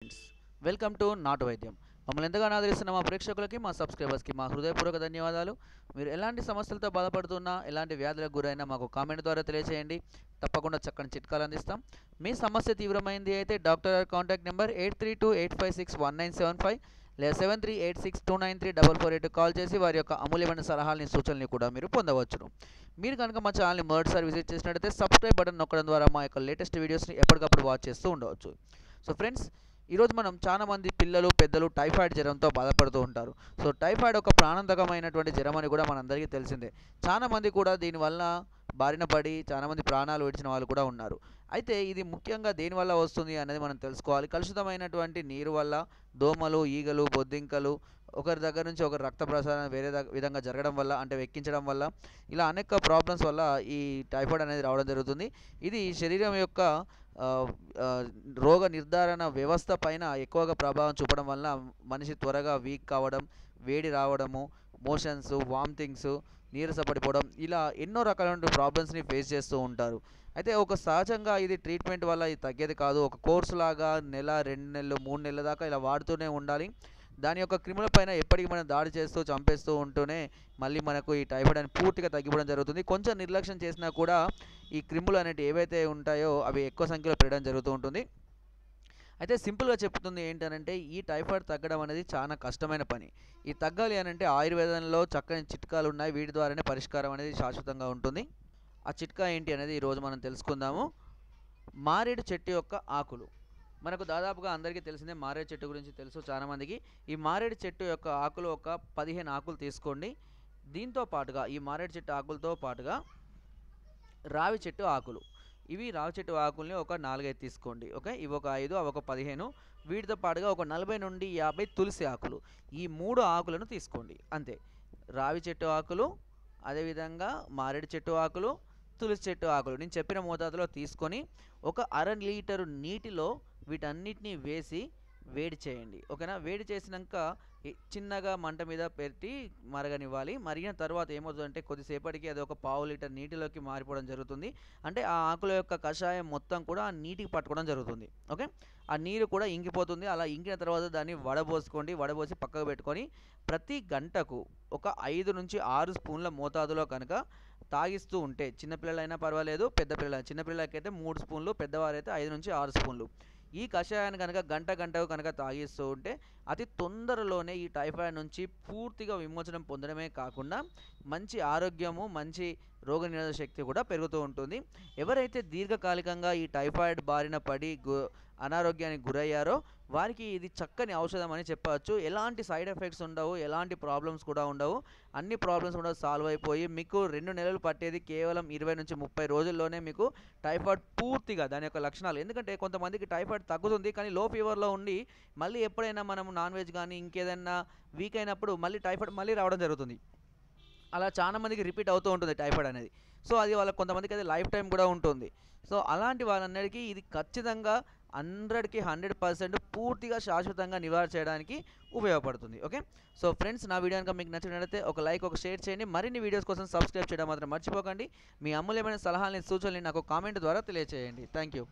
Friends, welcome to నాటు వైద్యం. మమ్మల్ని ఎంతగానో ఆదరిస్తున్న మా ప్రేక్షకులకి, మా సబ్స్క్రైబర్స్కి మా హృదయపూర్వక ధన్యవాదాలు. మీరు ఎలాంటి సమస్యలతో బాధపడుతున్నా, ఎలాంటి వ్యాధులకు గురైనా మాకు కామెంట్ ద్వారా తెలియజేయండి. తప్పకుండా చక్కని చిట్కాలు అందిస్తాం. మీ సమస్య తీవ్రమైంది అయితే డాక్టర్ గారి కాంటాక్ట్ నెంబర్ 8328561975 లేదా 7386293448 కాల్ చేసి వారి యొక్క అమూల్యమైన సలహాలని, సూచనలు కూడా మీరు పొందవచ్చును. మీరు కనుక మా ఛానల్ని మొదటిసారి విజిట్ చేసినట్లయితే సబ్స్క్రైబ్ బటన్ నొక్కడం ద్వారా మా యొక్క లేటెస్ట్ వీడియోస్ని ఎప్పటికప్పుడు వాచ్ చేస్తూ ఉండవచ్చు. సో ఫ్రెండ్స్, ఈరోజు మనం చాలామంది పిల్లలు, పెద్దలు టైఫాయిడ్ జ్వరంతో బాధపడుతూ ఉంటారు. సో టైఫాయిడ్ ఒక ప్రాణాంతకమైనటువంటి జ్వరం అని కూడా మనందరికీ తెలిసిందే. చాలామంది కూడా దీనివల్ల బారిన పడి చాలామంది ప్రాణాలు విడిచిన వాళ్ళు కూడా ఉన్నారు. అయితే ఇది ముఖ్యంగా దేనివల్ల వస్తుంది అనేది మనం తెలుసుకోవాలి. కలుషితమైనటువంటి నీరు వల్ల, దోమలు, ఈగలు, బొద్దింకలు, ఒకరి దగ్గర నుంచి ఒకరి రక్త ప్రసారం వేరే విధంగా జరగడం వల్ల, అంటే ఎక్కించడం వల్ల, ఇలా అనేక ప్రాబ్లమ్స్ వల్ల ఈ టైఫాయిడ్ అనేది రావడం జరుగుతుంది. ఇది శరీరం యొక్క రోగ నిర్ధారణ వ్యవస్థ పైన ఎక్కువగా ప్రభావం చూపడం వల్ల మనిషి త్వరగా వీక్ కావడం, వేడి రావడము, మోషన్స్, వామిటింగ్స్, నీరసపడిపోవడం, ఇలా ఎన్నో రకాలైన ప్రాబ్లమ్స్ని ఫేస్ చేస్తూ ఉంటారు. అయితే ఒక సహజంగా ఇది ట్రీట్మెంట్ వల్ల ఇది తగ్గేది కాదు. ఒక కోర్సు లాగా నెల, 2 నెలలు, 3 నెలల దాకా ఇలా వాడుతూనే ఉండాలి. దాని యొక్క క్రిములపైన ఎప్పటికి మనం దాడి చేస్తూ, చంపేస్తూ ఉంటూనే మళ్ళీ మనకు ఈ టైఫాయిడ్ అనేది పూర్తిగా తగ్గిపోవడం జరుగుతుంది. కొంచెం నిర్లక్ష్యం చేసినా కూడా ఈ క్రిములు అనేటివి ఏవైతే ఉంటాయో అవి ఎక్కువ సంఖ్యలో పెరగడం జరుగుతూ ఉంటుంది. అయితే సింపుల్గా చెప్తుంది ఏంటంటే, ఈ టైఫాయిడ్ తగ్గడం అనేది చాలా కష్టమైన పని. ఈ తగ్గాలి అనంటే ఆయుర్వేదంలో చక్కని చిట్కాలు ఉన్నాయి. వీటి ద్వారానే పరిష్కారం అనేది శాశ్వతంగా ఉంటుంది. ఆ చిట్కా ఏంటి అనేది ఈరోజు మనం తెలుసుకుందాము. మారేడు చెట్టు యొక్క ఆకులు. మనకు దాదాపుగా అందరికీ తెలిసిందే, మారేడు చెట్టు గురించి తెలుసు చాలామందికి. ఈ మారేడు చెట్టు యొక్క ఆకులు ఒక 15 ఆకులు తీసుకోండి. దీంతో పాటుగా, ఈ మారేడు చెట్టు ఆకులతో పాటుగా రావి చెట్టు ఆకులు, ఇవి రావి చెట్టు ఆకుల్ని ఒక 4-5 తీసుకోండి. ఓకే, ఇవి ఒక 5, అవి ఒక 15. వీటితో పాటుగా ఒక 40 నుండి 50 తులసి ఆకులు, ఈ 3 ఆకులను తీసుకోండి. అంతే. రావి చెట్టు ఆకులు, అదేవిధంగా మారేడు చెట్టు ఆకులు, తులసి చెట్టు ఆకులు నేను చెప్పిన మోతాదులో తీసుకొని ఒక అర లీటరు నీటిలో వీటన్నిటిని వేసి వేడి చేయండి. ఓకేనా. వేడి చేసినాక చిన్నగా మంట మీద పెట్టి మరగనివ్వాలి. మరిగిన తర్వాత ఏమవుతుందంటే కొద్దిసేపటికి అది ఒక పావు లీటర్ నీటిలోకి మారిపోవడం జరుగుతుంది. అంటే ఆ ఆకుల యొక్క కషాయం మొత్తం కూడా ఆ నీటికి పట్టుకోవడం జరుగుతుంది. ఓకే, ఆ నీరు కూడా ఇంకిపోతుంది. అలా ఇంకిన తర్వాత దాన్ని వడబోసుకోండి. వడబోసి పక్కకు పెట్టుకొని ప్రతి గంటకు ఒక 5 నుంచి 6 స్పూన్ల మోతాదులో కనుక తాగిస్తూ ఉంటే, చిన్నపిల్లలైనా పర్వాలేదు, పెద్ద పిల్లలైనా, చిన్నపిల్లలకైతే 3 స్పూన్లు, పెద్దవారైతే 5 నుంచి 6 స్పూన్లు ఈ కషాయాన్ని కనుక గంటకు కనుక తాగిస్తూ ఉంటే అతి తొందరలోనే ఈ టైఫాయిడ్ నుంచి పూర్తిగా విమోచనం పొందడమే కాకుండా మంచి ఆరోగ్యము, మంచి రోగనిరోధక శక్తి కూడా పెరుగుతూ ఉంటుంది. ఎవరైతే దీర్ఘకాలికంగా ఈ టైఫాయిడ్ బారిన పడి అనారోగ్యానికి గురయ్యారో వారికి ఇది చక్కని ఔషధం అని చెప్పవచ్చు. ఎలాంటి సైడ్ ఎఫెక్ట్స్ ఉండవు, ఎలాంటి ప్రాబ్లమ్స్ కూడా ఉండవు. అన్ని ప్రాబ్లమ్స్ కూడా సాల్వ్ అయిపోయి మీకు 2 నెలలు పట్టేది కేవలం 20 నుంచి 30 రోజుల్లోనే మీకు టైఫాయిడ్ పూర్తిగా దాని యొక్క లక్షణాలు. ఎందుకంటే కొంతమందికి టైఫాయిడ్ తగ్గుతుంది, కానీ లో ఫీవర్లో ఉండి మళ్ళీ ఎప్పుడైనా మనం నాన్ వెజ్ కానీ ఇంకేదైనా వీక్ అయినప్పుడు మళ్ళీ టైఫాయిడ్ మళ్ళీ రావడం జరుగుతుంది. అలా చాలా మందికి రిపీట్ అవుతూ ఉంటుంది టైఫాయిడ్ అనేది. సో అది వాళ్ళకి కొంతమందికి అది లైఫ్ టైం కూడా ఉంటుంది. సో అలాంటి వాళ్ళందరికీ ఇది ఖచ్చితంగా 100కి 100% పూర్తిగా శాశ్వతంగా నివారణ చేయడానికి ఉపయోగపడుతుంది. ఓకే, సో ఫ్రెండ్స్, నా వీడియో కనుక మీకు నచ్చినట్లయితే ఒక లైక్, ఒక షేర్ చేయండి. మరిన్ని వీడియోస్ కోసం సబ్స్క్రైబ్ చేయడం మాత్రం మర్చిపోకండి. మీ అమూల్యమైన సలహాలని, సూచనలు నాకు కామెంట్ ద్వారా తెలియజేయండి. Thank you.